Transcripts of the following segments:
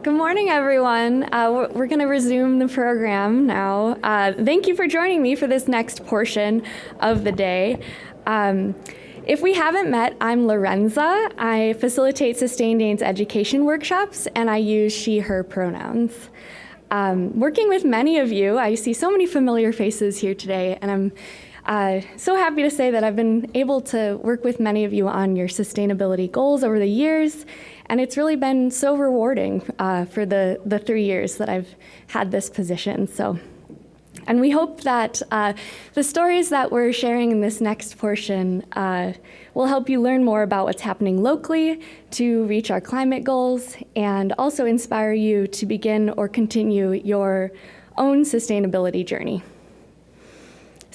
Good morning, everyone. We're going to resume the program now. Thank you for joining me for this next portion of the day. If we haven't met, I'm Lorenza. I facilitate Sustain Dane's education workshops, and I use she, her pronouns. Working with many of you, I see so many familiar faces here today, and I'm so happy to say that I've been able to work with many of you on your sustainability goals over the years, and it's really been so rewarding for the 3 years that I've had this position. And we hope that the stories that we're sharing in this next portion will help you learn more about what's happening locally to reach our climate goals, and also inspire you to begin or continue your own sustainability journey.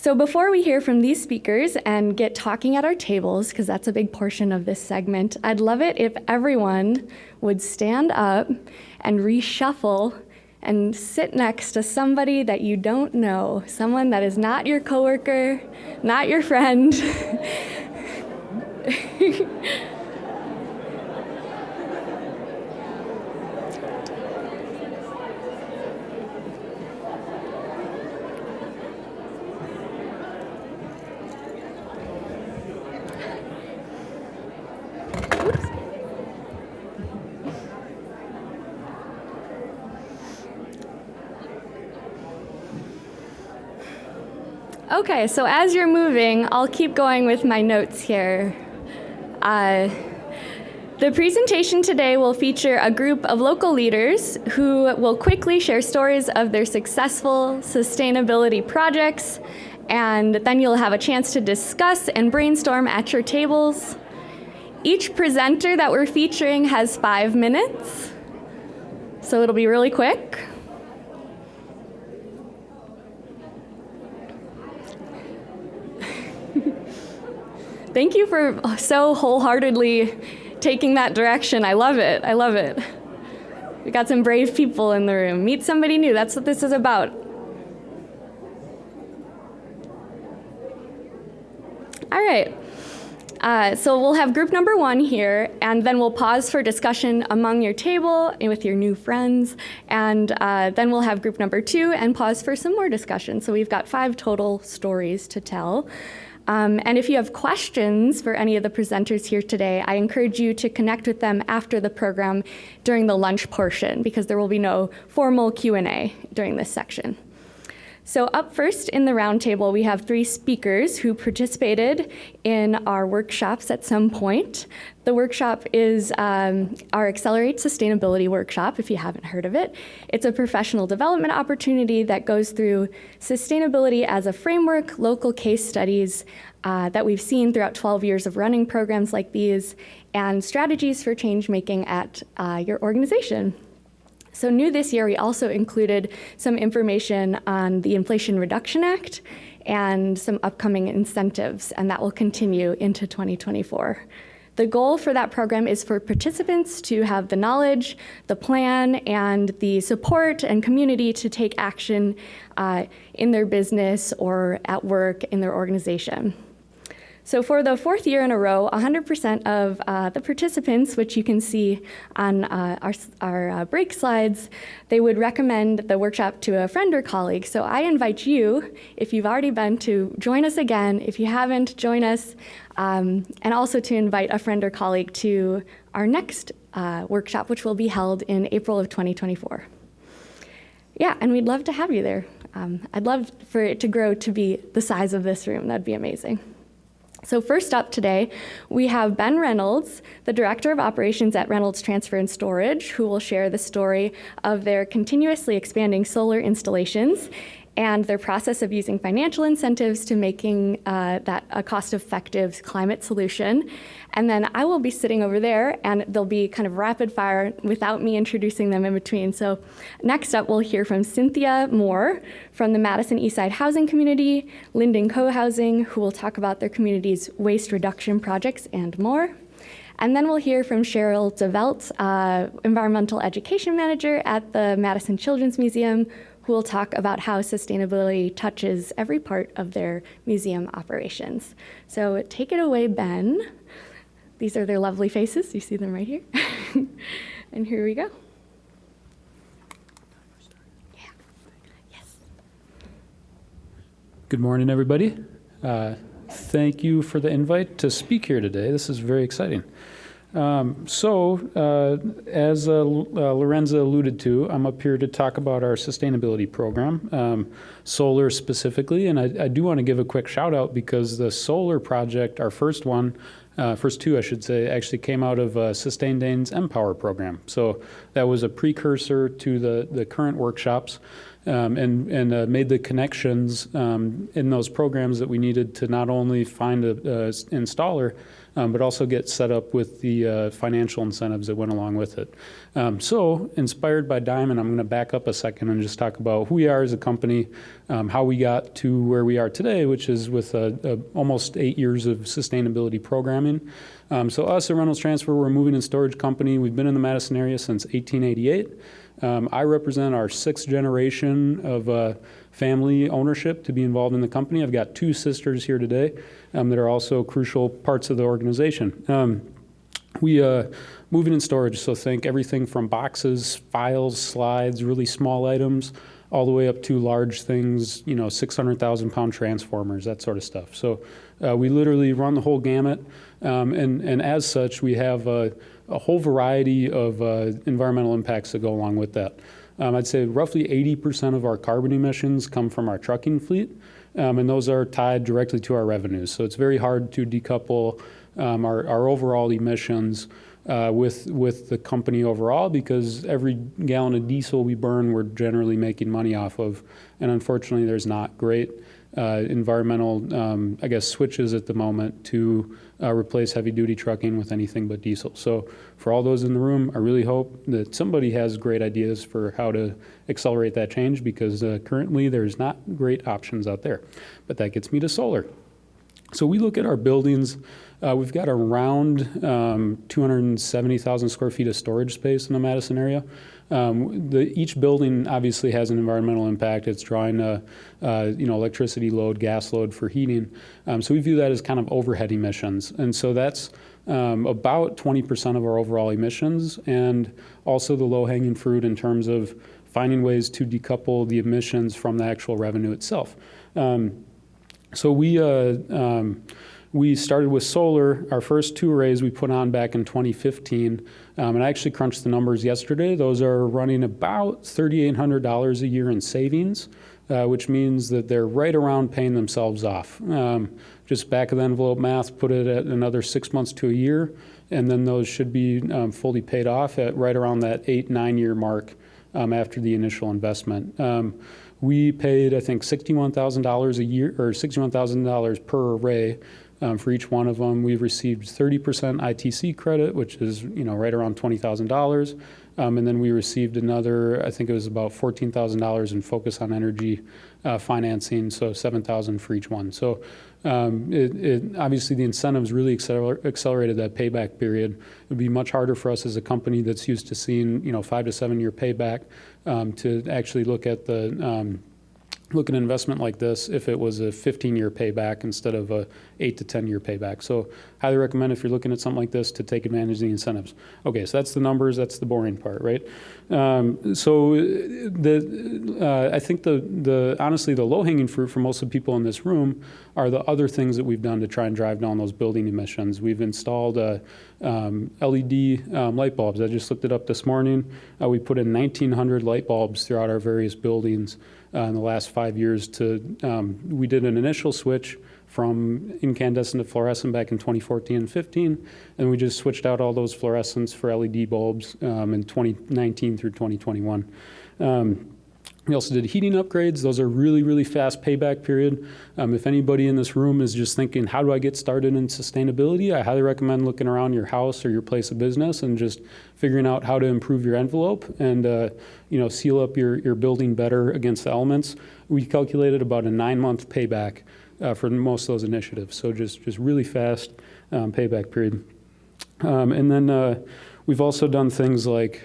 So before we hear from these speakers and get talking at our tables, because that's a big portion of this segment, I'd love it if everyone would stand up and reshuffle and sit next to somebody that you don't know, someone that is not your coworker, not your friend. Okay, so as you're moving, I'll keep going with my notes here. The presentation today will feature a group of local leaders who will quickly share stories of their successful sustainability projects, and then you'll have a chance to discuss and brainstorm at your tables. Each presenter that we're featuring has 5 minutes, so it'll be really quick. Thank you for so wholeheartedly taking that direction. I love it. I love it. We got some brave people in the room. Meet somebody new. That's what this is about. All right. So we'll have group number 1 here, and then we'll pause for discussion among your table and with your new friends, and then we'll have group number 2 and pause for some more discussion. So we've got 5 total stories to tell. And if you have questions for any of the presenters here today, I encourage you to connect with them after the program during the lunch portion, because there will be no formal Q&A during this section. So up first in the roundtable, we have 3 speakers who participated in our workshops at some point. The workshop is our Accelerate Sustainability workshop, if you haven't heard of it. It's a professional development opportunity that goes through sustainability as a framework, local case studies that we've seen throughout 12 years of running programs like these, and strategies for change making at your organization. So new this year, we also included some information on the Inflation Reduction Act and some upcoming incentives, and that will continue into 2024. The goal for that program is for participants to have the knowledge, the plan, and the support and community to take action in their business or at work in their organization. So for the 4th year in a row, 100% of the participants, which you can see on our break slides, they would recommend the workshop to a friend or colleague. So I invite you, if you've already been, to join us again. If you haven't, join us, and also to invite a friend or colleague to our next workshop, which will be held in April of 2024. Yeah, and we'd love to have you there. I'd love for it to grow to be the size of this room. That'd be amazing. So first up today, we have Ben Reynolds, the Director of Operations at Reynolds Transfer and Storage, who will share the story of their continuously expanding solar installations and their process of using financial incentives to making that a cost-effective climate solution. And then I will be sitting over there, and they'll be kind of rapid fire without me introducing them in between. So next up, we'll hear from Cynthia Moore from the Madison Eastside Housing Community, Linden Co-Housing, who will talk about their community's waste reduction projects and more. And then we'll hear from Cheryl DeVelt, Environmental Education Manager at the Madison Children's Museum, who will talk about how sustainability touches every part of their museum operations. So take it away, Ben. These are their lovely faces. You see them right here. And here we go. Good morning, everybody. Thank you for the invite to speak here today. This is very exciting. As Lorenza alluded to, I'm up here to talk about our sustainability program, solar specifically, and I do want to give a quick shout out because the solar project, our first one, first two, I should say, actually came out of Sustain Dane's Empower program. So that was a precursor to the current workshops. And made the connections in those programs that we needed to not only find an installer, but also get set up with the financial incentives that went along with it. So inspired by Diamond, I'm going to back up a second and just talk about who we are as a company, how we got to where we are today, which is with almost 8 years of sustainability programming. So us at Reynolds Transfer, we're a moving and storage company. We've been in the Madison area since 1888. I represent our 6th generation of family ownership to be involved in the company. I've got 2 sisters here today that are also crucial parts of the organization. We moving and storage, so think everything from boxes, files, slides, really small items, all the way up to large things, 600,000-pound transformers, that sort of stuff. So we literally run the whole gamut, and as such, we have a whole variety of environmental impacts that go along with that. I'd say roughly 80% of our carbon emissions come from our trucking fleet, and those are tied directly to our revenues. So it's very hard to decouple our overall emissions with the company overall, because every gallon of diesel we burn, we're generally making money off of. And unfortunately, there's not great environmental, switches at the moment to replace heavy-duty trucking with anything but diesel. So for all those in the room, I really hope that somebody has great ideas for how to accelerate that change, because currently there's not great options out there. But that gets me to solar. So we look at our buildings. We've got around 270,000 square feet of storage space in the Madison area. Each building obviously has an environmental impact. It's drawing electricity load, gas load for heating. So we view that as kind of overhead emissions. And so that's about 20% of our overall emissions, and also the low-hanging fruit in terms of finding ways to decouple the emissions from the actual revenue itself. So we started with solar. Our first 2 arrays we put on back in 2015, and I actually crunched the numbers yesterday. Those are running about $3,800 a year in savings, which means that they're right around paying themselves off. Just back of the envelope math, put it at another 6 months to a year, and then those should be fully paid off at right around that 8-9 year mark after the initial investment. We paid, I think, $61,000 a year, or $61,000 per array for each one of them. We've received 30% ITC credit, which is right around $20,000, and then we received another, I think it was about $14,000 in Focus on Energy financing, so $7,000 for each one. So obviously the incentives really accelerated that payback period. It would be much harder for us as a company that's used to seeing 5 to 7 year payback to actually look at an investment like this if it was a 15-year payback instead of a 8 to 10 year payback. So highly recommend, if you're looking at something like this, to take advantage of the incentives. Okay, so that's the numbers, that's the boring part, right? I think honestly the low-hanging fruit for most of the people in this room are the other things that we've done to try and drive down those building emissions. We've installed LED light bulbs. I just looked it up this morning. We put in 1,900 light bulbs throughout our various buildings in the last 5 years. We did an initial switch from incandescent to fluorescent back in 2014 and 15, and we just switched out all those fluorescents for LED bulbs in 2019 through 2021. We also did heating upgrades. Those are really, really fast payback period. If anybody in this room is just thinking, how do I get started in sustainability? I highly recommend looking around your house or your place of business and just figuring out how to improve your envelope and seal up your building better against the elements. We calculated about a 9-month payback for most of those initiatives. So just really fast payback period. And then we've also done things like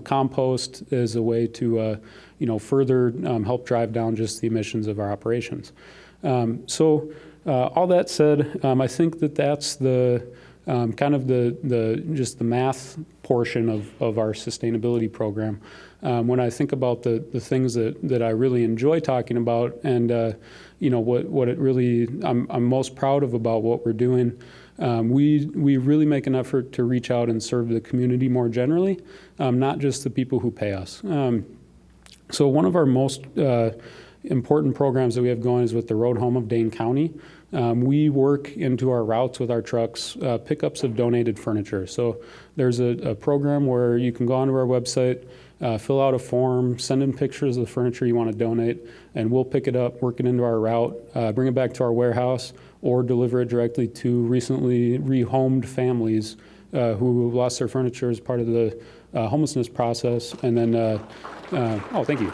compost as a way to further help drive down just the emissions of our operations. All that said, I think that's the kind of just the math portion of our sustainability program. When I think about the things that I really enjoy talking about, and what it really I'm most proud of about what we're doing, we really make an effort to reach out and serve the community more generally, not just the people who pay us. So one of our most important programs that we have going is with the Road Home of Dane County. We work into our routes with our trucks, pickups of donated furniture. So there's a program where you can go onto our website, fill out a form, send in pictures of the furniture you want to donate, and we'll pick it up, work it into our route, bring it back to our warehouse, or deliver it directly to recently rehomed families who lost their furniture as part of the homelessness process. And then, oh, thank you.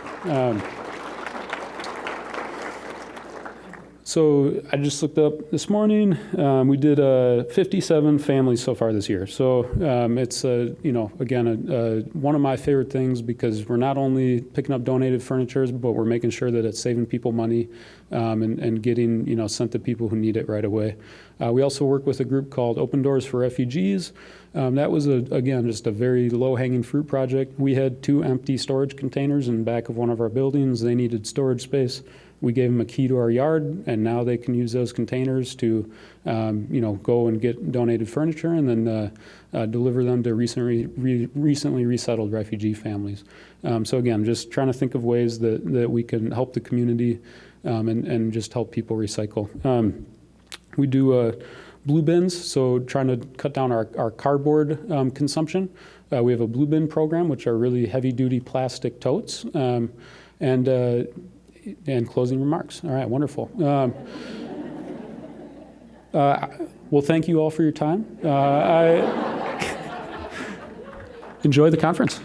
So I just looked up this morning. We did 57 families so far this year. So it's again one of my favorite things, because we're not only picking up donated furniture, but we're making sure that it's saving people money and getting sent to people who need it right away. We also work with a group called Open Doors for Refugees. That was again just a very low-hanging fruit project. We had 2 empty storage containers in the back of one of our buildings. They needed storage space. We gave them a key to our yard, and now they can use those containers to, go and get donated furniture and then deliver them to recently resettled refugee families. So again, just trying to think of ways that we can help the community and just help people recycle. We do blue bins, so trying to cut down our cardboard consumption. We have a blue bin program, which are really heavy-duty plastic totes. And closing remarks. All right, wonderful. Well, thank you all for your time. I enjoy the conference.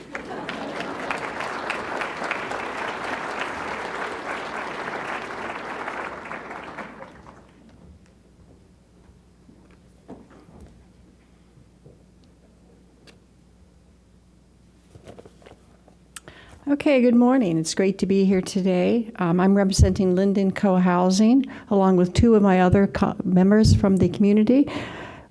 Okay, good morning. It's great to be here today. I'm representing Linden Co-Housing, along with 2 of my other members from the community.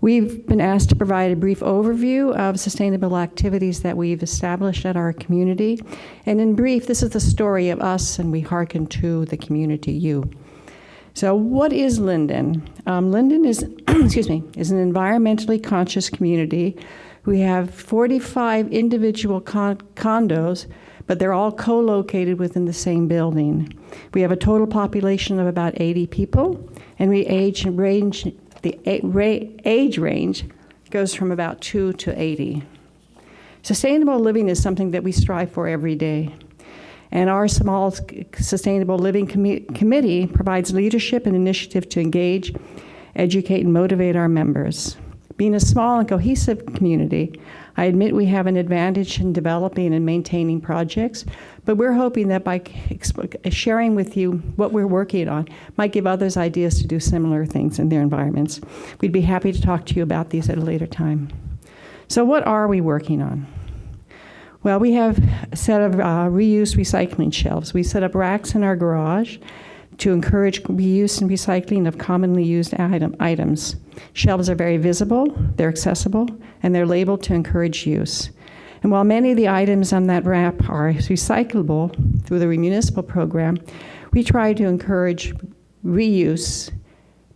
We've been asked to provide a brief overview of sustainable activities that we've established at our community. And in brief, this is the story of us, and we hearken to the community, you. So what is Linden? Linden is, is an environmentally conscious community. We have 45 individual condos, but they're all co-located within the same building. We have a total population of about 80 people, and the age range goes from about 2 to 80. Sustainable living is something that we strive for every day. And our small Sustainable Living Committee provides leadership and initiative to engage, educate, and motivate our members. Being a small and cohesive community, I admit we have an advantage in developing and maintaining projects, but we're hoping that by sharing with you what we're working on might give others ideas to do similar things in their environments. We'd be happy to talk to you about these at a later time. So what are we working on? Well, we have a set of reuse recycling shelves. We set up racks in our garage to encourage reuse and recycling of commonly used items. Shelves are very visible, they're accessible, and they're labeled to encourage use. And while many of the items on that rack are recyclable through the municipal program, we try to encourage reuse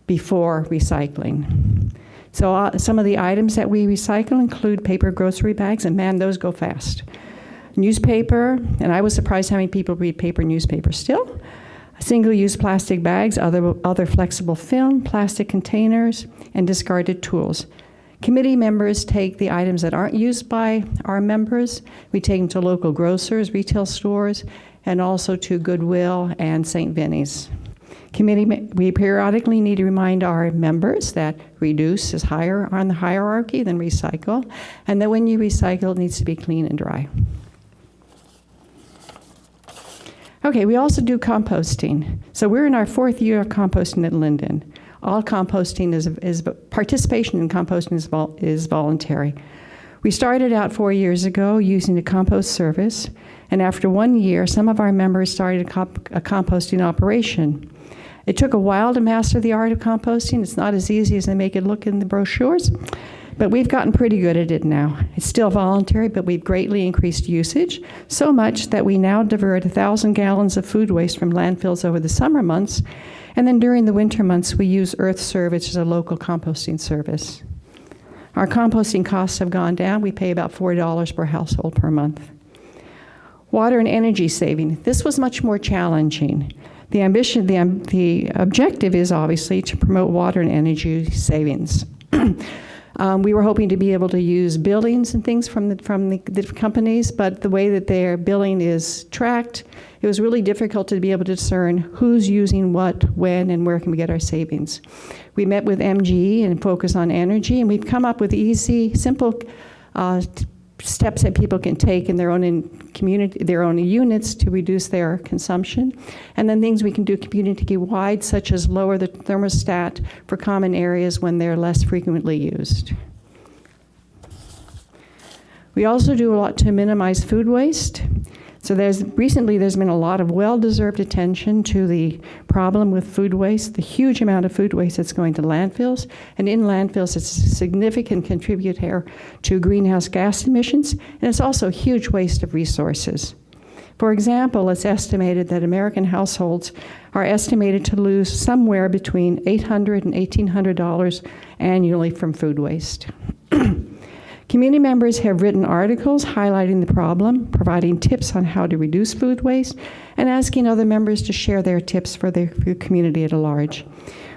before recycling. So some of the items that we recycle include paper grocery bags, and man, those go fast. Newspaper, and I was surprised how many people read paper newspaper still. Single-use plastic bags, other flexible film, plastic containers, and discarded tools. Committee members take the items that aren't used by our members. We take them to local grocers, retail stores, and also to Goodwill and St. Vinny's. We periodically need to remind our members that reduce is higher on the hierarchy than recycle, and that when you recycle, it needs to be clean and dry. Okay, we also do composting. So we're in our 4th year of composting at Linden. All composting is participation in composting is voluntary. We started out 4 years ago using a compost service, and after 1 year, some of our members started a composting operation. It took a while to master the art of composting. It's not as easy as they make it look in the brochures. But we've gotten pretty good at it now. It's still voluntary, but we've greatly increased usage, so much that we now divert 1,000 gallons of food waste from landfills over the summer months, and then during the winter months, we use EarthServe, which is a local composting service. Our composting costs have gone down. We pay about $4 per household per month. Water and energy saving. This was much more challenging. The objective is obviously to promote water and energy savings. We were hoping to be able to use billings and things from the companies, but the way that their billing is tracked, it was really difficult to be able to discern who's using what, when, and where can we get our savings. We met with MGE and focused on energy, and we've come up with easy, simple steps that people can take in their own community, their own units to reduce their consumption, and then things we can do community-wide, such as lower the thermostat for common areas when they're less frequently used. We also do a lot to minimize food waste. So recently there's been a lot of well-deserved attention to the problem with food waste, the huge amount of food waste that's going to landfills. And in landfills, it's a significant contributor to greenhouse gas emissions, and it's also a huge waste of resources. For example, it's estimated that American households are estimated to lose somewhere between $800 and $1,800 annually from food waste. Community members have written articles highlighting the problem, providing tips on how to reduce food waste, and asking other members to share their tips for their community at large.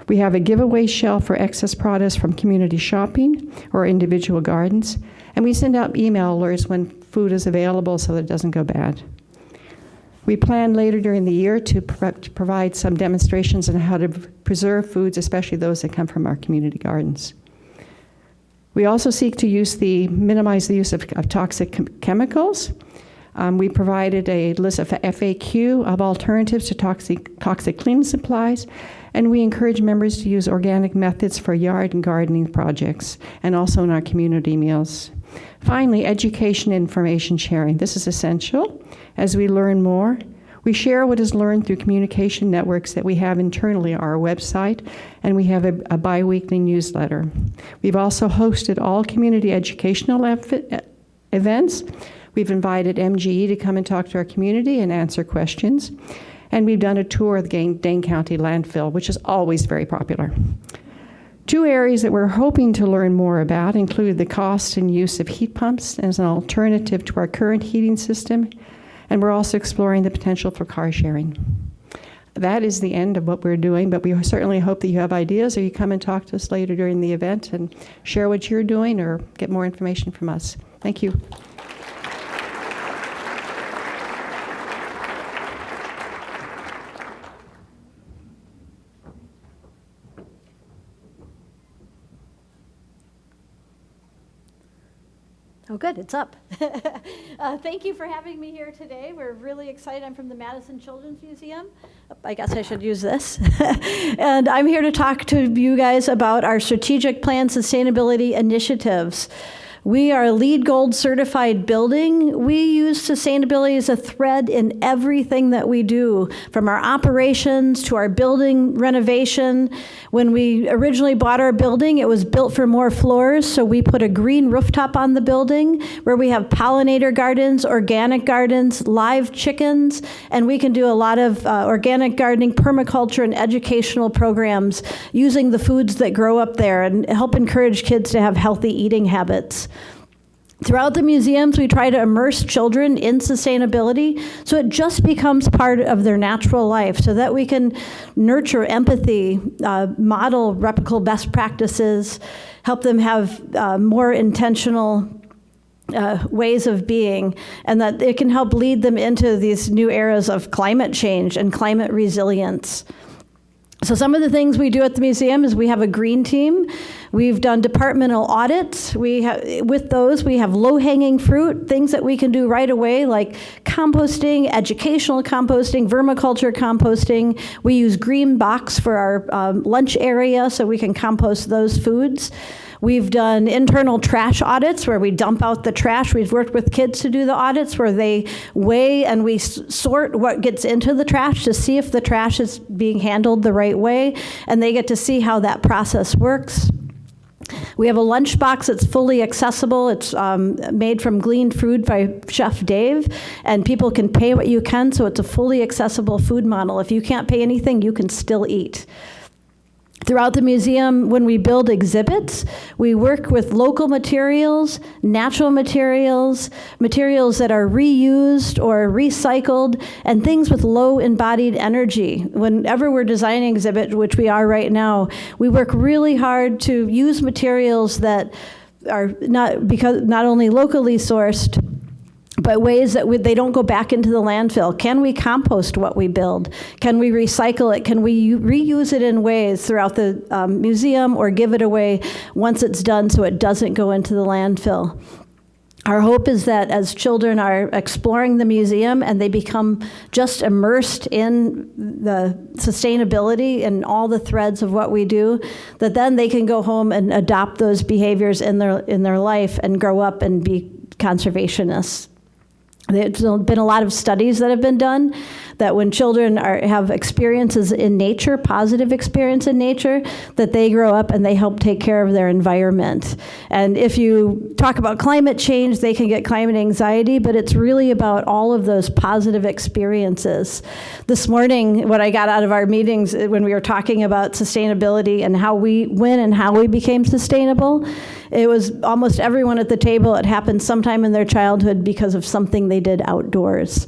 We have a giveaway shelf for excess produce from community shopping or individual gardens, and we send out email alerts when food is available so that it doesn't go bad. We plan later during the year to provide some demonstrations on how to preserve foods, especially those that come from our community gardens. We also seek to minimize the use of toxic chemicals. We provided a list of FAQ of alternatives to toxic cleaning supplies, and we encourage members to use organic methods for yard and gardening projects, and also in our community meals. Finally, education and information sharing. This is essential. As we learn more, we share what is learned through communication networks that we have internally on our website, and we have a bi-weekly newsletter. We've also hosted all community educational events. We've invited MGE to come and talk to our community and answer questions. And we've done a tour of the Dane County landfill, which is always very popular. Two areas that we're hoping to learn more about include the cost and use of heat pumps as an alternative to our current heating system, and we're also exploring the potential for car sharing. That is the end of what we're doing, but we certainly hope that you have ideas or you come and talk to us later during the event and share what you're doing or get more information from us. Thank you. Oh, good, it's up. Thank you for having me here today. We're really excited. I'm from the Madison Children's Museum. I guess I should use this. And I'm here to talk to you guys about our strategic plan sustainability initiatives. We are a LEED Gold certified building. We use sustainability as a thread in everything that we do, from our operations to our building renovation. When we originally bought our building, it was built for more floors, so we put a green rooftop on the building where we have pollinator gardens, organic gardens, live chickens, and we can do a lot of organic gardening, permaculture, and educational programs using the foods that grow up there and help encourage kids to have healthy eating habits. Throughout the museums, we try to immerse children in sustainability so it just becomes part of their natural life so that we can nurture empathy, model replicable best practices, help them have more intentional ways of being, and that it can help lead them into these new eras of climate change and climate resilience. So some of the things we do at the museum is we have a green team. We've done departmental audits. With those, we have low-hanging fruit, things that we can do right away, like composting, educational composting, vermiculture composting. We use green box for our lunch area so we can compost those foods. We've done internal trash audits where we dump out the trash. We've worked with kids to do the audits where they weigh and we sort what gets into the trash to see if the trash is being handled the right way, and they get to see how that process works. We have a lunchbox that's fully accessible. It's made from gleaned food by Chef Dave, and people can pay what you can, so it's a fully accessible food model. If you can't pay anything, you can still eat. Throughout the museum, when we build exhibits, we work with local materials, natural materials, materials that are reused or recycled, and things with low embodied energy. Whenever we're designing an exhibit, which we are right now, we work really hard to use materials that are not only locally sourced, but ways that they don't go back into the landfill. Can we compost what we build? Can we recycle it? Can we reuse it in ways throughout the museum, or give it away once it's done so it doesn't go into the landfill? Our hope is that as children are exploring the museum and they become just immersed in the sustainability and all the threads of what we do, that then they can go home and adopt those behaviors in their life and grow up and be conservationists. There's been a lot of studies that have been done that when children have experiences in nature, positive experience in nature, that they grow up and they help take care of their environment. And if you talk about climate change, they can get climate anxiety, but it's really about all of those positive experiences. This morning, what I got out of our meetings when we were talking about sustainability and how we became sustainable, it was almost everyone at the table, it happened sometime in their childhood because of something they did outdoors.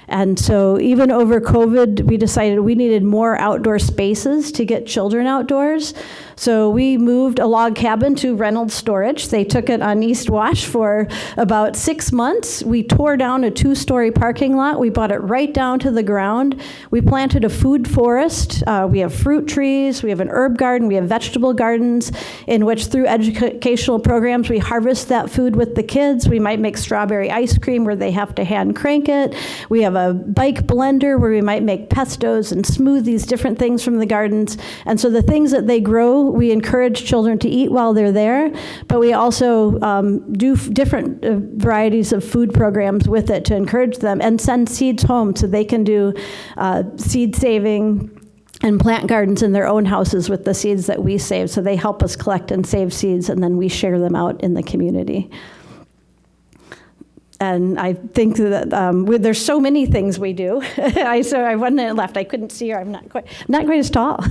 And so even over COVID, we decided we needed more outdoor spaces to get children outdoors. So we moved a log cabin to Reynolds Storage. They took it on East Wash for about 6 months. We tore down a 2-story parking lot. We brought it right down to the ground. We planted a food forest. We have fruit trees. We have an herb garden. We have vegetable gardens in which through educational programs, we harvest that food with the kids. We might make strawberry ice cream where they have to hand crank it. We have a bike blender where we might make pestos and smoothies, different things from the gardens. And so the things that they grow, we encourage children to eat while they're there, but we also do different varieties of food programs with it to encourage them, and send seeds home so they can do seed saving and plant gardens in their own houses with the seeds that we save. So they help us collect and save seeds, and then we share them out in the community. And I think that there's so many things we do. So I 1 minute left. I couldn't see her. I'm not quite as tall.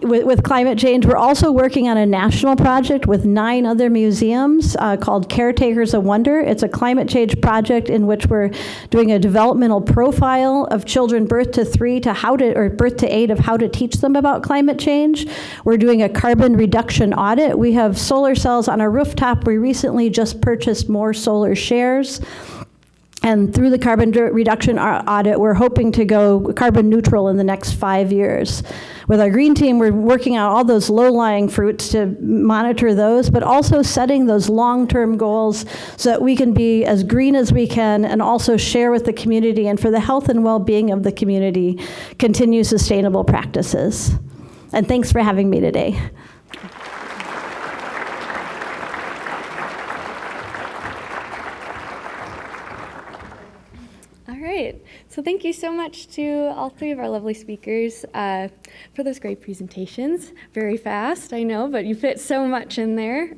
With climate change, we're also working on a national project with 9 other museums called Caretakers of Wonder. It's a climate change project in which we're doing a developmental profile of children birth to 3 or birth to 8 of how to teach them about climate change. We're doing a carbon reduction audit. We have solar cells on our rooftop. We recently just purchased more solar shares. And through the carbon reduction audit, we're hoping to go carbon neutral in the next 5 years. With our green team, we're working on all those low-lying fruits to monitor those, but also setting those long-term goals so that we can be as green as we can and also share with the community, and for the health and well-being of the community, continue sustainable practices. And thanks for having me today. So thank you so much to all 3 of our lovely speakers for those great presentations. Very fast, I know, but you fit so much in there.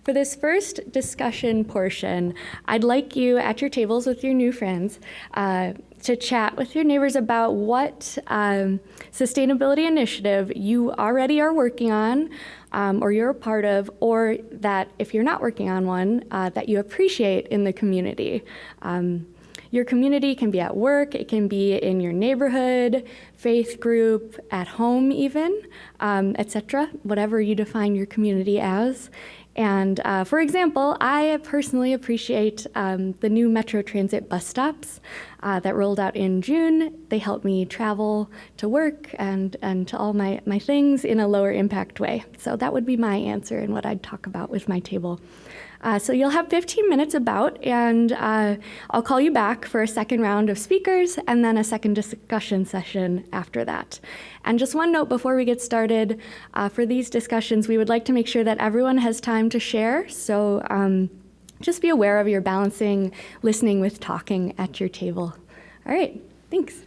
For this first discussion portion, I'd like you at your tables with your new friends to chat with your neighbors about what sustainability initiative you already are working on, or you're a part of, or that if you're not working on one, that you appreciate in the community. Your community can be at work, it can be in your neighborhood, faith group, at home even, etc., whatever you define your community as. And for example, I personally appreciate the new Metro Transit bus stops that rolled out in June. They help me travel to work and to all my things in a lower impact way. So that would be my answer and what I'd talk about with my table. So you'll have 15 minutes about, and I'll call you back for a second round of speakers and then a second discussion session after that. And just one note before we get started, for these discussions, we would like to make sure that everyone has time to share. So just be aware of your balancing listening with talking at your table. All right, thanks.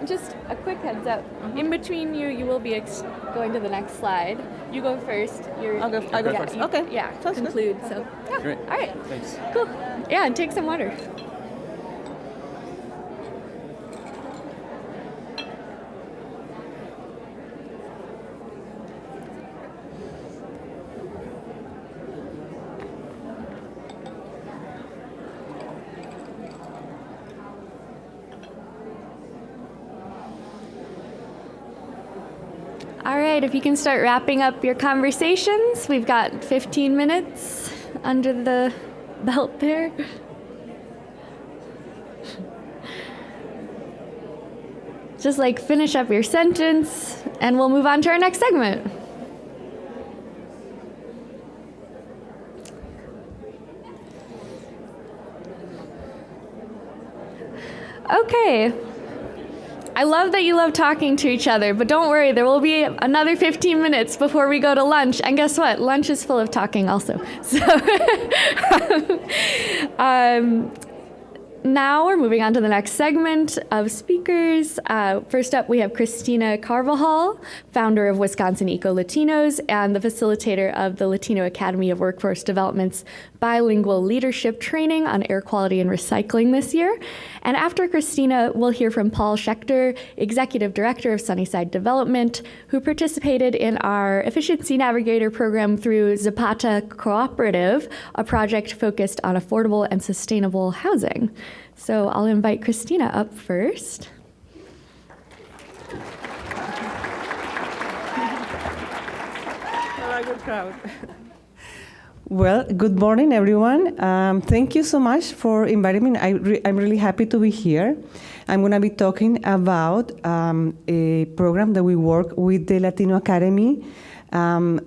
just a quick heads up. In between you will be going to the next slide. You go first. I go first. Okay. Yeah, Sounds good. conclude. So, yeah. Great. All right. Thanks. Cool. Yeah, and take some water. All right, if you can start wrapping up your conversations. We've got 15 minutes under the belt there. Just like finish up your sentence, and we'll move on to our next segment. Okay. I love that you love talking to each other, but don't worry, there will be another 15 minutes before we go to lunch. And guess what? Lunch is full of talking also. So now we're moving on to the next segment of speakers. First up, we have Christina Carvajal, founder of Wisconsin Eco Latinos and the facilitator of the Latino Academy of Workforce Development's bilingual leadership training on air quality and recycling this year. And after Christina, we'll hear from Paul Schechter, executive director of Sunnyside Development, who participated in our Efficiency Navigator program through Zapata Cooperative, a project focused on affordable and sustainable housing. So I'll invite Christina up first. Hello, good crowd. Well, good morning, everyone. Thank you so much for inviting me. I'm really happy to be here. I'm going to be talking about a program that we work with the Latino Academy on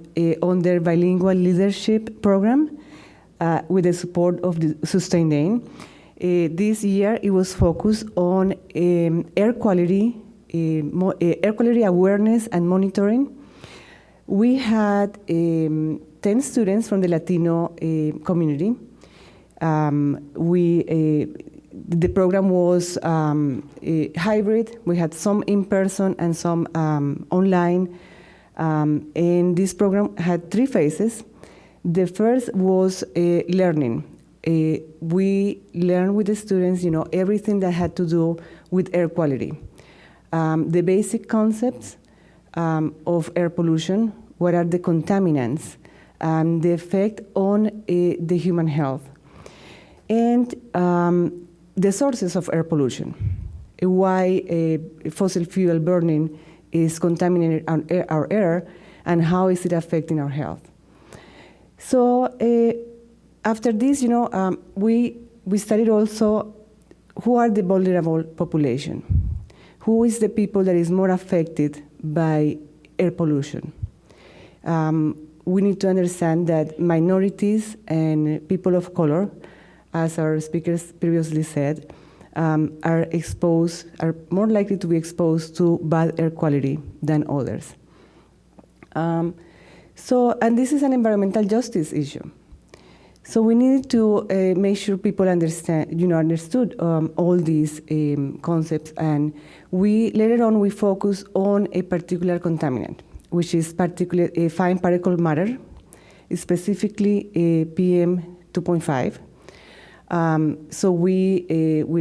their bilingual leadership program with the support of the Sustain Dane. This year, it was focused on air quality awareness and monitoring. We had 10 students from the Latino community. The program was hybrid. We had some in person and some online. And this program had 3 phases. The first was learning. We learned with the students, everything that had to do with air quality. The basic concepts of air pollution, what are the contaminants, the effect on the human health, and the sources of air pollution, why fossil fuel burning is contaminating our air, and how is it affecting our health. So after this, we studied also who are the vulnerable population, who is the people that is more affected by air pollution. We need to understand that minorities and people of color, as our speakers previously said, are more likely to be exposed to bad air quality than others. And this is an environmental justice issue. So we needed to make sure people understood all these concepts, and later on we focus on a particular contaminant, which is particularly a fine particle matter, specifically PM 2.5. So we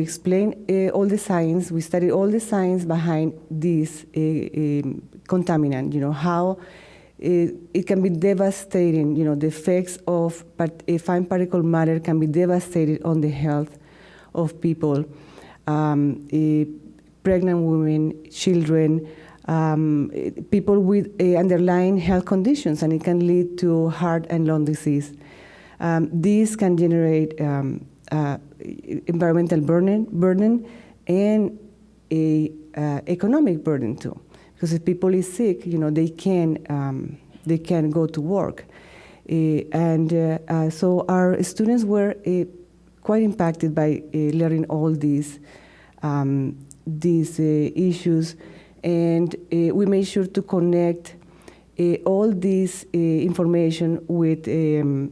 explain all the science. We study all the science behind this contaminant. How it can be devastating. The effects of a fine particle matter can be devastating on the health of people, pregnant women, children, people with underlying health conditions, and it can lead to heart and lung disease. These can generate environmental burden and economic burden too, because if people is sick, they can go to work, so our students were quite impacted by learning all these issues. And we made sure to connect all this information with the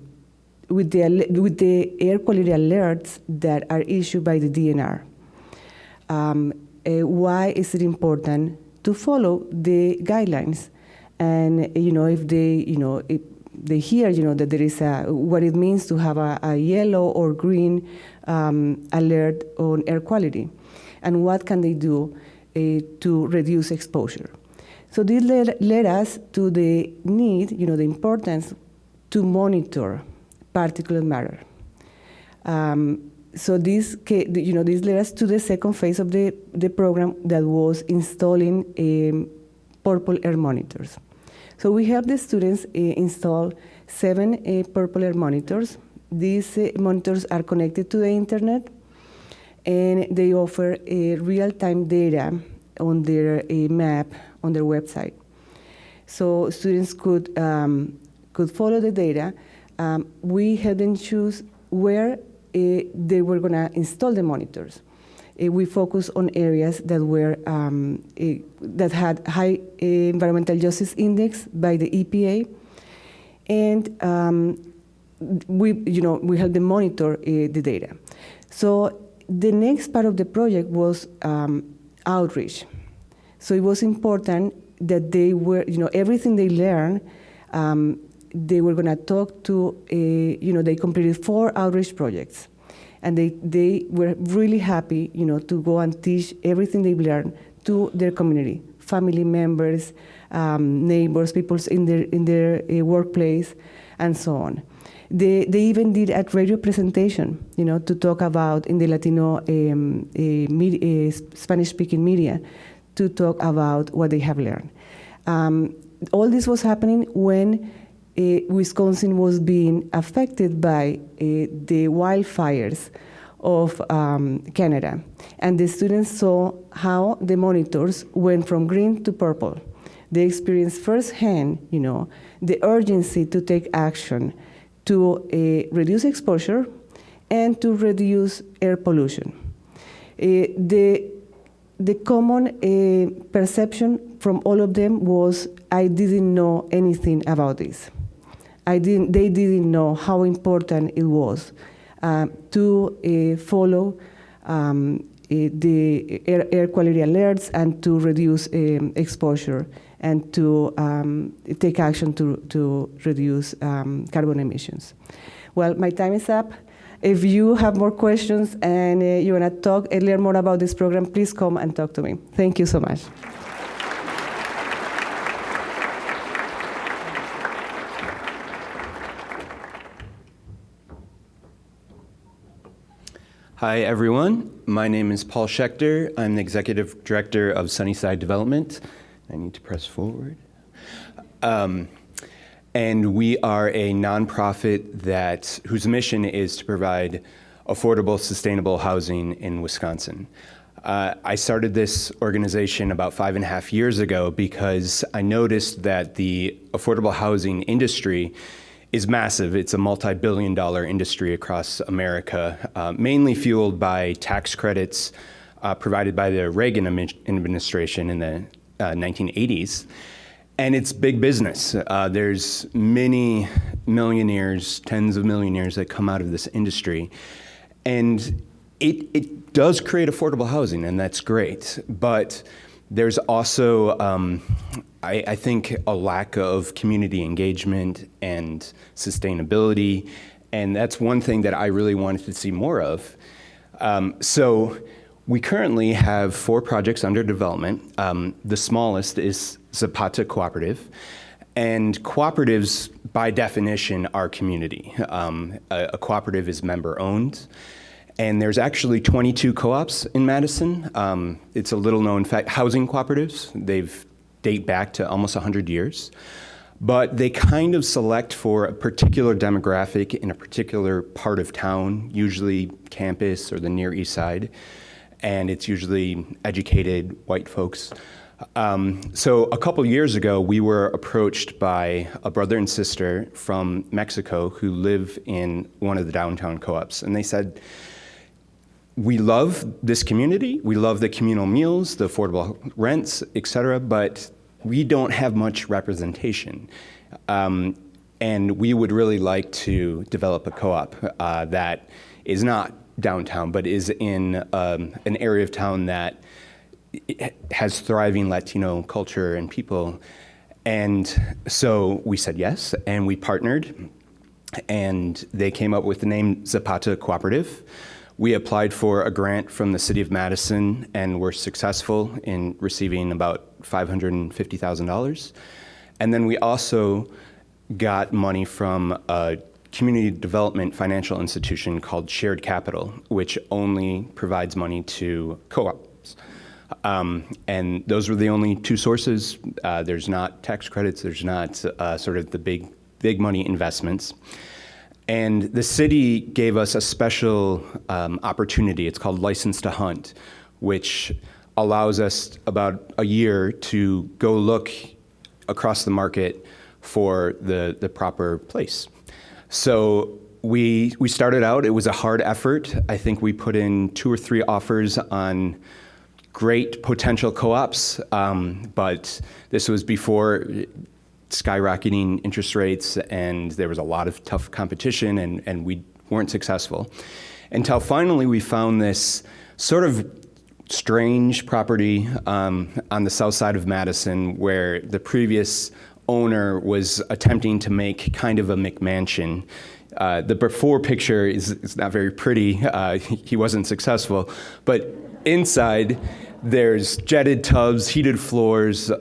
air quality alerts that are issued by the DNR. why is it important to follow the guidelines? And if they hear that there is what it means to have a yellow or green alert on air quality, and what can they do to reduce exposure. So this led us to the need, the importance to monitor particulate matter. So this led us to the second phase of the program, that was installing purple air monitors. So we helped the students install 7 purple air monitors. These monitors are connected to the internet, and they offer real-time data on their map on their website. So students could follow the data. We helped them choose where they were going to install the monitors. We focused on areas that were that had high environmental justice index by the EPA, and we helped them monitor the data. So the next part of the project was outreach. So it was important that they were, everything they learned, they were going to talk to, they completed 4 outreach projects. And they were really happy, to go and teach everything they've learned to their community, family members, neighbors, people in their workplace, and so on. They even did a radio presentation, to talk about in the Latino Spanish-speaking media, to talk about what they have learned. All this was happening when Wisconsin was being affected by the wildfires of Canada. And the students saw how the monitors went from green to purple. They experienced firsthand, the urgency to take action to reduce exposure and to reduce air pollution. The common perception from all of them was, I didn't know anything about this. They didn't know how important it was to follow the air quality alerts and to reduce exposure and to take action to reduce carbon emissions. Well, my time is up. If you have more questions and you want to talk and learn more about this program, please come and talk to me. Thank you so much. Hi, everyone. My name is Paul Schechter. I'm the Executive Director of Sunnyside Development. I need to press forward. And we are a nonprofit whose mission is to provide affordable, sustainable housing in Wisconsin. I started this organization about 5.5 years ago because I noticed that the affordable housing industry is massive. It's a multi-billion-dollar industry across America, mainly fueled by tax credits provided by the Reagan administration in the 1980s. And it's big business. There's many millionaires, tens of millionaires that come out of this industry. And it does create affordable housing, and that's great. But there's also, I think, a lack of community engagement and sustainability. And that's one thing that I really wanted to see more of. So we currently have 4 projects under development. The smallest is Zapata Cooperative. And cooperatives, by definition, are community. A cooperative is member-owned. And there's actually 22 co-ops in Madison. It's a little-known fact. Housing cooperatives, they date back to almost 100 years. But they kind of select for a particular demographic in a particular part of town, usually campus or the Near East Side. And it's usually educated white folks. So a couple years ago, we were approached by a brother and sister from Mexico who live in one of the downtown co-ops. And they said, we love this community, we love the communal meals, the affordable rents, et cetera, but we don't have much representation. And we would really like to develop a co-op that is not downtown, but is in an area of town that it has thriving Latino culture and people. And so we said yes, and we partnered, and they came up with the name Zapata Cooperative. We applied for a grant from the City of Madison and were successful in receiving about $550,000. And then we also got money from a community development financial institution called Shared Capital, which only provides money to co-ops. And those were the only two sources. There's not tax credits, there's not sort of the big money investments. And the city gave us a special opportunity. It's called License to Hunt, which allows us about a year to go look across the market for the proper place. So we started out, it was a hard effort. I think we put in 2 or 3 offers on great potential co-ops, but this was before skyrocketing interest rates, and there was a lot of tough competition, and we weren't successful. Until finally we found this sort of strange property on the south side of Madison where the previous owner was attempting to make kind of a McMansion. The before picture is not very pretty. He wasn't successful, but inside there's jetted tubs, heated floors.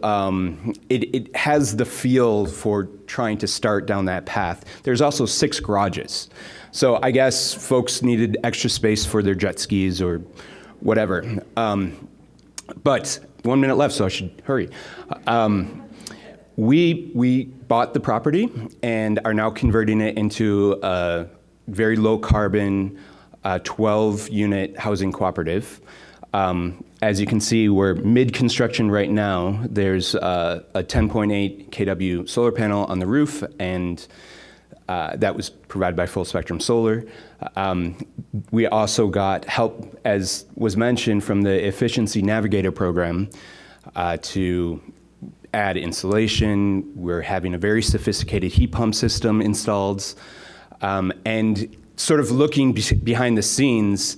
It has the feel for trying to start down that path. There's also 6 garages. So I guess folks needed extra space for their jet skis or whatever. But 1 minute left, so I should hurry. We bought the property and are now converting it into a very low carbon 12-unit housing cooperative. As you can see, we're mid-construction right now. There's a 10.8 kW solar panel on the roof, and that was provided by Full Spectrum Solar. We also got help, as was mentioned, from the Efficiency Navigator program to add insulation. We're having a very sophisticated heat pump system installed. And sort of looking behind the scenes,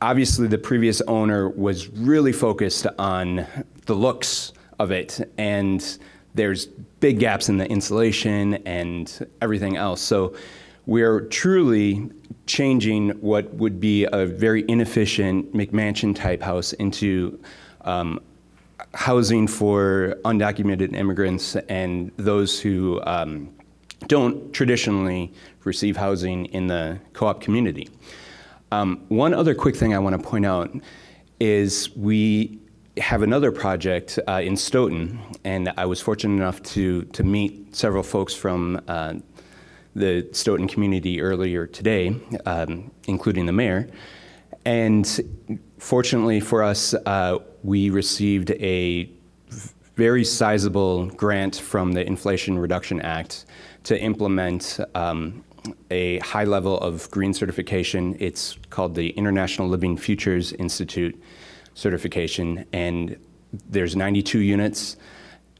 obviously the previous owner was really focused on the looks of it, and there's big gaps in the insulation and everything else. So we're truly changing what would be a very inefficient McMansion type house into housing for undocumented immigrants and those who don't traditionally receive housing in the co-op community. One other quick thing I want to point out is we have another project in Stoughton, and I was fortunate enough to meet several folks from the Stoughton community earlier today, including the mayor. And fortunately for us, we received a very sizable grant from the Inflation Reduction Act to implement a high level of green certification. It's called the International Living Futures Institute certification, and there's 92 units,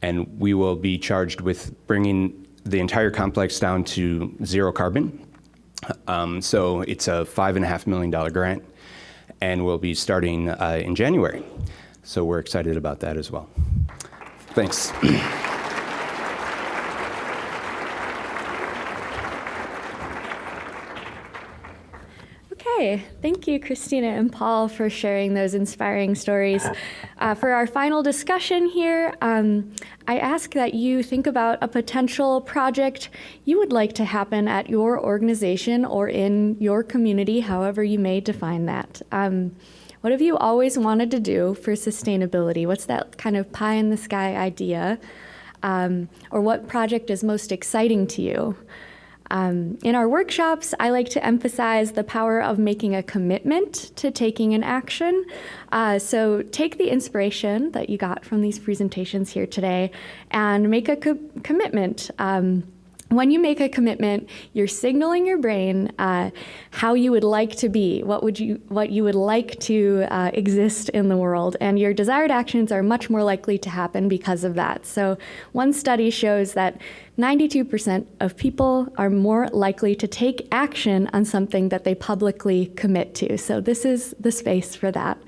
and we will be charged with bringing the entire complex down to 0 carbon. So it's a $5.5 million grant, and we'll be starting in January. So we're excited about that as well. Thanks. Okay, thank you, Christina and Paul, for sharing those inspiring stories. For our final discussion here, I ask that you think about a potential project you would like to happen at your organization or in your community, however you may define that. What have you always wanted to do for sustainability? What's that kind of pie-in-the-sky idea? Or what project is most exciting to you? In our workshops, I like to emphasize the power of making a commitment to taking an action. So take the inspiration that you got from these presentations here today and make a commitment. When you make a commitment, you're signaling your brain how you would like to be, what you would like to exist in the world, and your desired actions are much more likely to happen because of that. So one study shows that 92% of people are more likely to take action on something that they publicly commit to. So this is the space for that.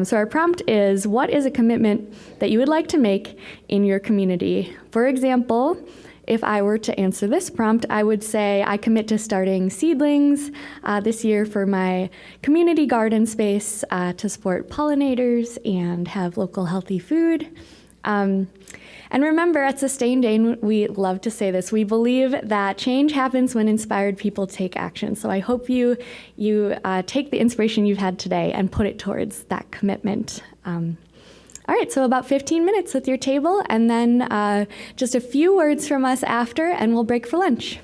So our prompt is, what is a commitment that you would like to make in your community? For example, if I were to answer this prompt, I would say I commit to starting seedlings this year for my community garden space to support pollinators and have local healthy food. And remember, at Sustain Dane, we love to say this. We believe that change happens when inspired people take action. So I hope you take the inspiration you've had today and put it towards that commitment. All right, so about 15 minutes with your table, and then just a few words from us after, and we'll break for lunch.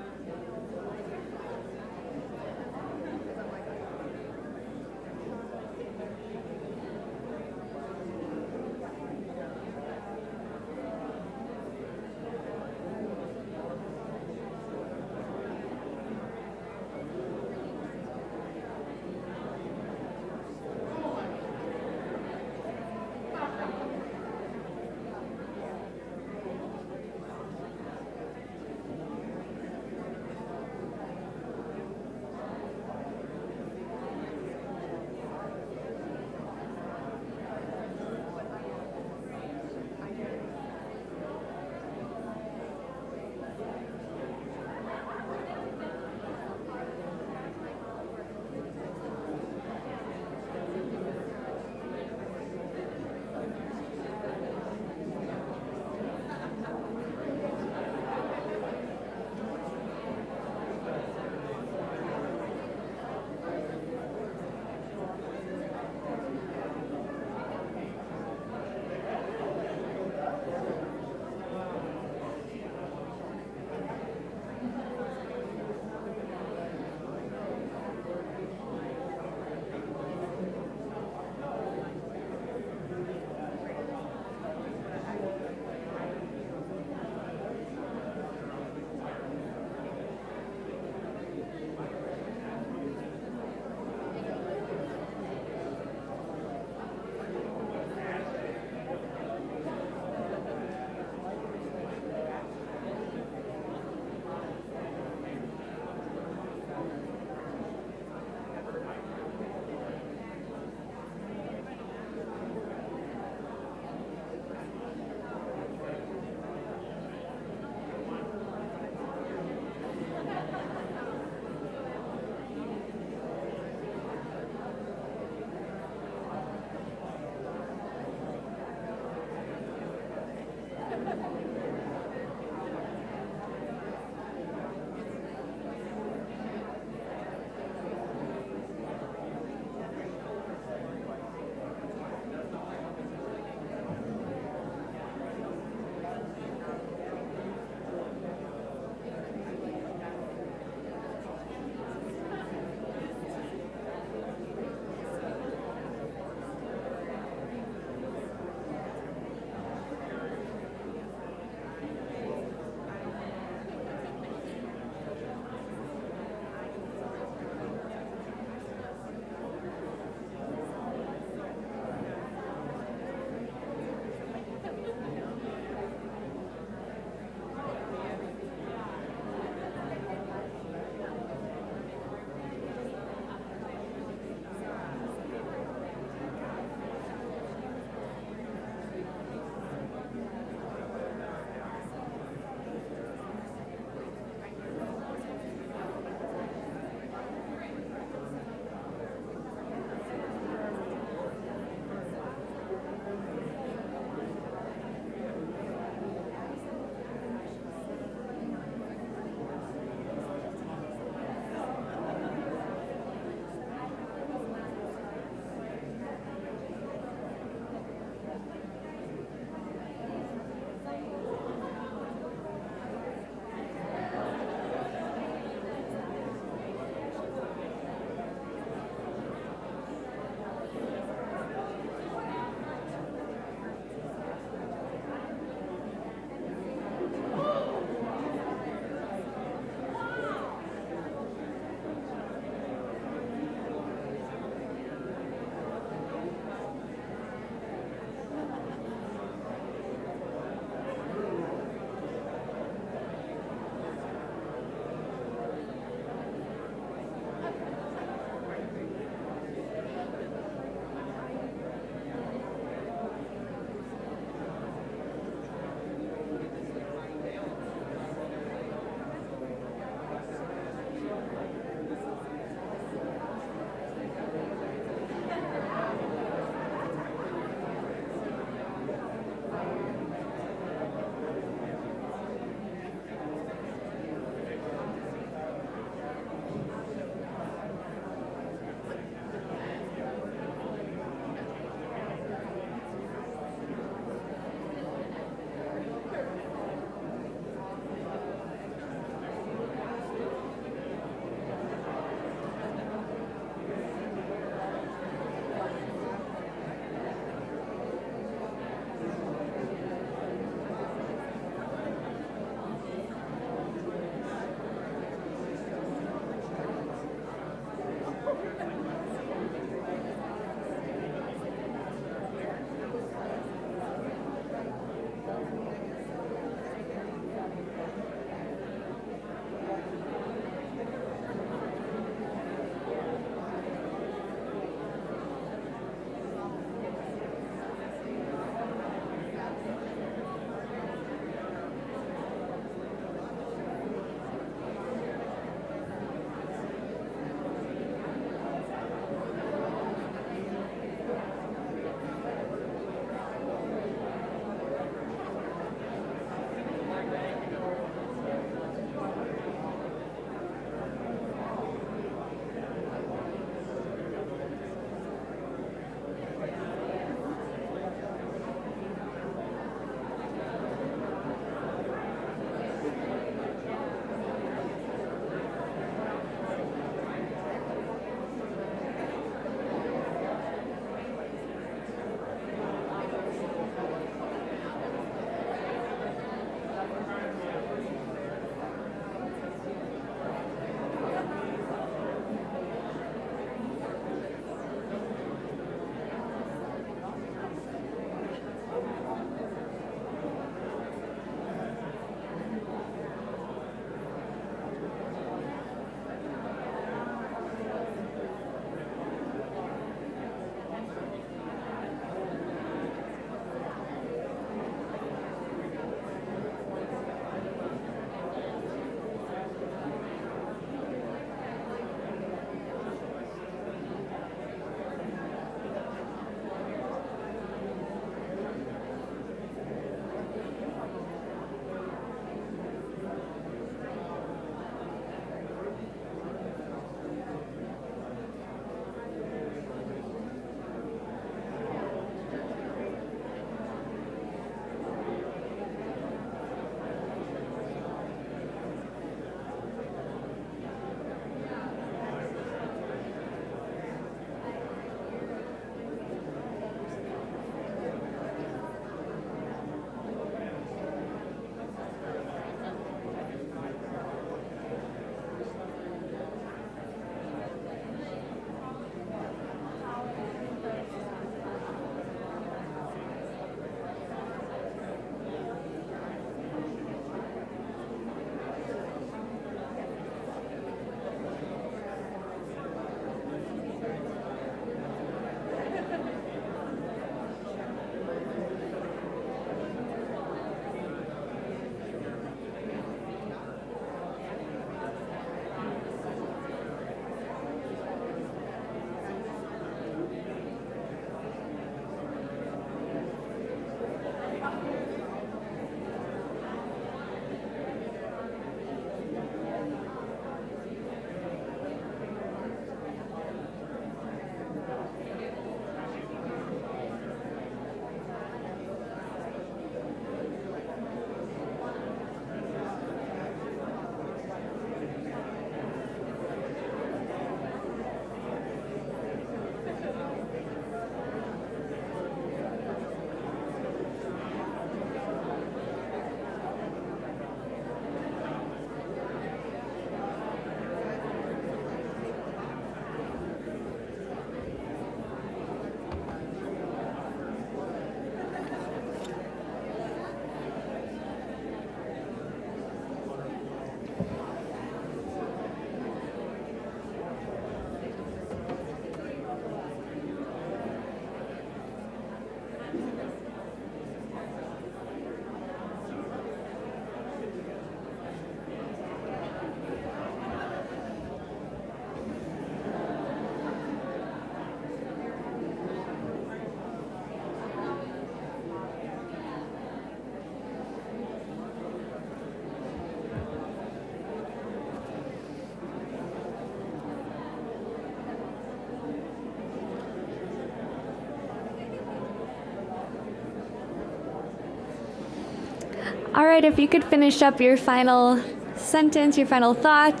All right, if you could finish up your final sentence, your final thought.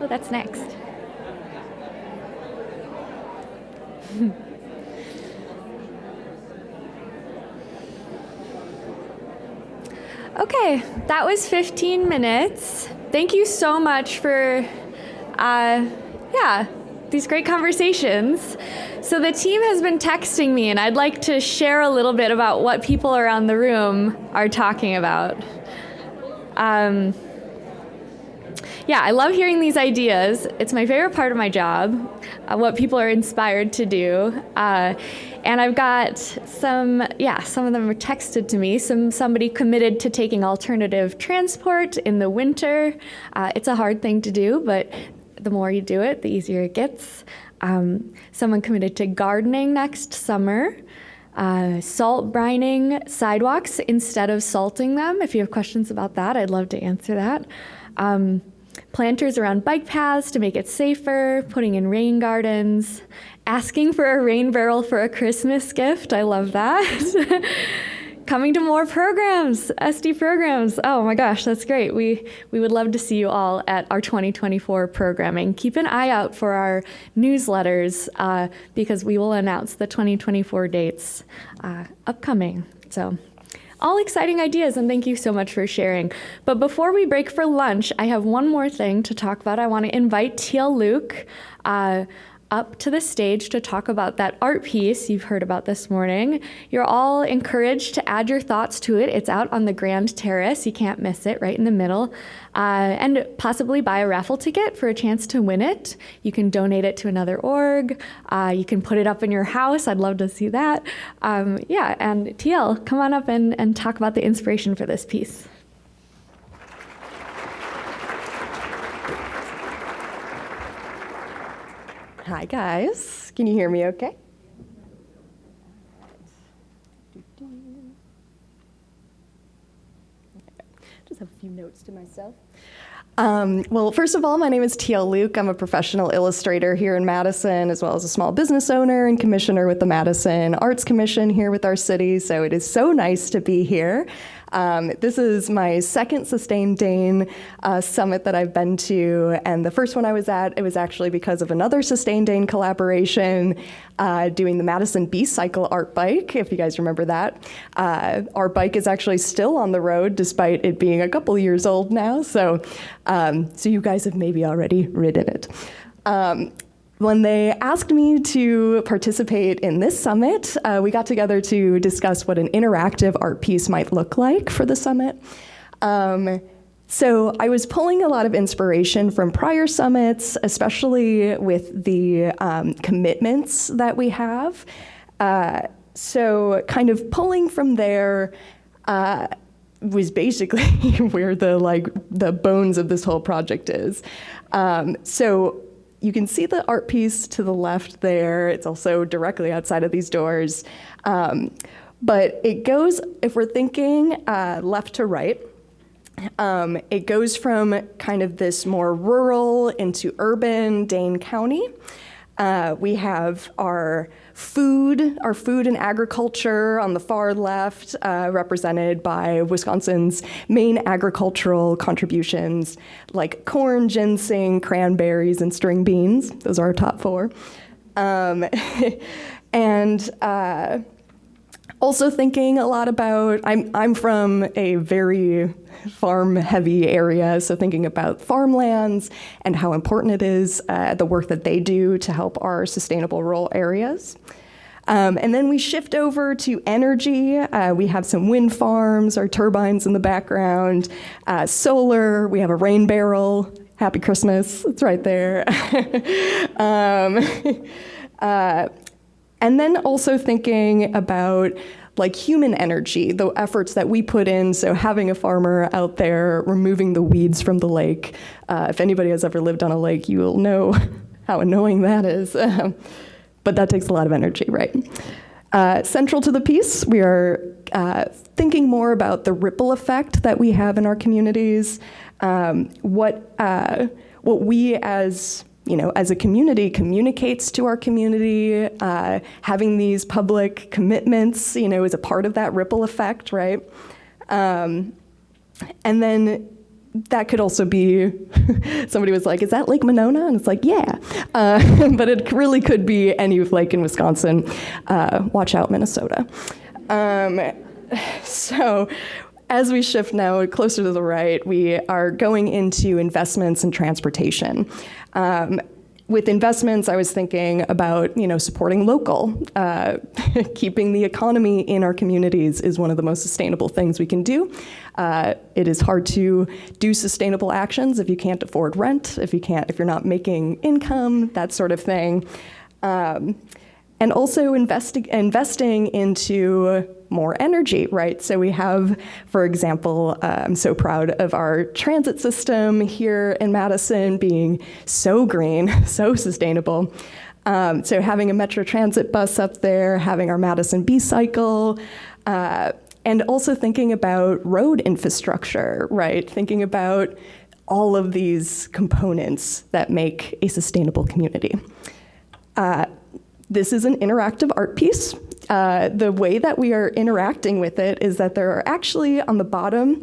Oh, that's next. Okay, that was 15 minutes. Thank you so much for, these great conversations. So the team has been texting me, and I'd like to share a little bit about what people around the room are talking about. I love hearing these ideas. It's my favorite part of my job, what people are inspired to do. And I've got some of them were texted to me. Somebody committed to taking alternative transport in the winter. It's a hard thing to do, but the more you do it, the easier it gets. Someone committed to gardening next summer. Salt brining sidewalks instead of salting them. If you have questions about that, I'd love to answer that. Planters around bike paths to make it safer, putting in rain gardens, asking for a rain barrel for a Christmas gift. I love that. Coming to more programs, SD programs. Oh my gosh, that's great. We would love to see you all at our 2024 programming. Keep an eye out for our newsletters because we will announce the 2024 dates upcoming. So, all exciting ideas, and thank you so much for sharing. But before we break for lunch, I have one more thing to talk about. I want to invite Teal Luke up to the stage to talk about that art piece you've heard about this morning. You're all encouraged to add your thoughts to it. It's out on the Grand Terrace. You can't miss it, right in the middle. And possibly buy a raffle ticket for a chance to win it. You can donate it to another org. You can put it up in your house. I'd love to see that. And TL, come on up and talk about the inspiration for this piece. Hi, guys. Can you hear me okay? Just have a few notes to myself. Well, first of all, my name is Teal Luke. I'm a professional illustrator here in Madison, as well as a small business owner and commissioner with the Madison Arts Commission here with our city. So it is so nice to be here. This is my second Sustain Dane summit that I've been to, and the first one I was at, it was actually because of another Sustain Dane collaboration doing the Madison Beast Cycle art bike, if you guys remember that. Our bike is actually still on the road, despite it being a couple years old now, so you guys have maybe already ridden it. When they asked me to participate in this summit, we got together to discuss what an interactive art piece might look like for the summit. So I was pulling a lot of inspiration from prior summits, especially with the commitments that we have. So kind of pulling from there was basically where the bones of this whole project is. So you can see the art piece to the left there. It's also directly outside of these doors. But it goes, if we're thinking left to right, it goes from kind of this more rural into urban Dane County. We have our food and agriculture on the far left, represented by Wisconsin's main agricultural contributions, like corn, ginseng, cranberries, and string beans. Those are our top four. Also thinking a lot about, I'm from a very farm-heavy area, so thinking about farmlands and how important it is, the work that they do to help our sustainable rural areas. And then we shift over to energy. We have some wind farms, our turbines in the background, solar, we have a rain barrel. Happy Christmas, it's right there. And then also thinking about like human energy, the efforts that we put in, so having a farmer out there removing the weeds from the lake. If anybody has ever lived on a lake, you will know how annoying that is. But that takes a lot of energy, right? Central to the piece, we are thinking more about the ripple effect that we have in our communities, what we as as a community, communicates to our community. Having these public commitments, is a part of that ripple effect, right? And then that could also be, somebody was like, is that Lake Monona? And it's like, yeah. But it really could be any lake in Wisconsin. Watch out, Minnesota. So as we shift now closer to the right, we are going into investments in transportation. With investments, I was thinking about, supporting local. Keeping the economy in our communities is one of the most sustainable things we can do. It is hard to do sustainable actions if you can't afford rent, if you're not making income, that sort of thing. And also investing into more energy, right? So we have, for example, I'm so proud of our transit system here in Madison being so green, so sustainable. So having a Metro Transit bus up there, having our Madison B-Cycle, and also thinking about road infrastructure, right? Thinking about all of these components that make a sustainable community. This is an interactive art piece. The way that we are interacting with it is that there are actually on the bottom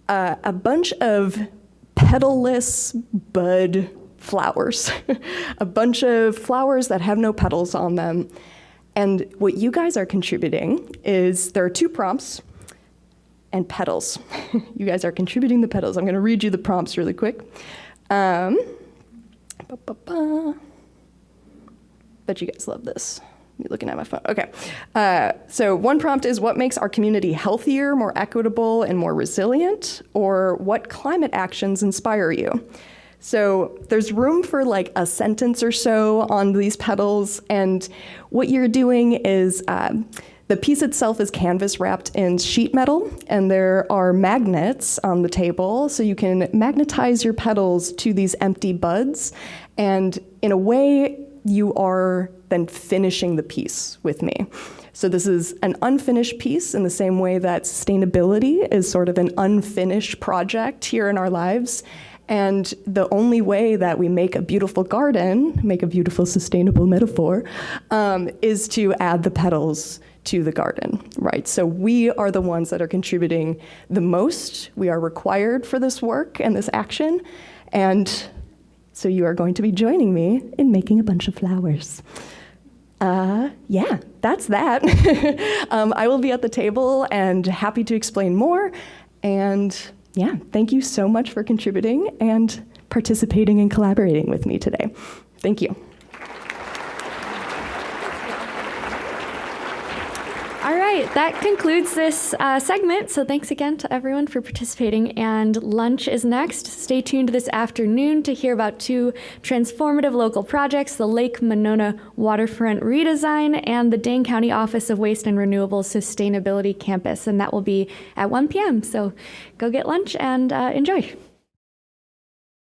a bunch of petalless bud flowers, a bunch of flowers that have no petals on them. And what you guys are contributing is there are 2 prompts and petals. You guys are contributing the petals. I'm going to read you the prompts really quick. Bet you guys love this. Me looking at my phone. Okay. So one prompt is, what makes our community healthier, more equitable, and more resilient? Or what climate actions inspire you? So there's room for like a sentence or so on these petals. And what you're doing is the piece itself is canvas wrapped in sheet metal, and there are magnets on the table, so you can magnetize your petals to these empty buds. And in a way, you are then finishing the piece with me. So this is an unfinished piece in the same way that sustainability is sort of an unfinished project here in our lives. And the only way that we make a beautiful garden, make a beautiful sustainable metaphor, is to add the petals to the garden, right? So we are the ones that are contributing the most. We are required for this work and this action. And so you are going to be joining me in making a bunch of flowers. Yeah, that's that. I will be at the table and happy to explain more. And yeah, thank you so much for contributing and participating and collaborating with me today. Thank you. All right, that concludes this segment. So thanks again to everyone for participating. And lunch is next. Stay tuned this afternoon to hear about 2 transformative local projects, the Lake Monona Waterfront Redesign and the Dane County Office of Waste and Renewable Sustainability Campus. And that will be at 1 p.m. So go get lunch and enjoy.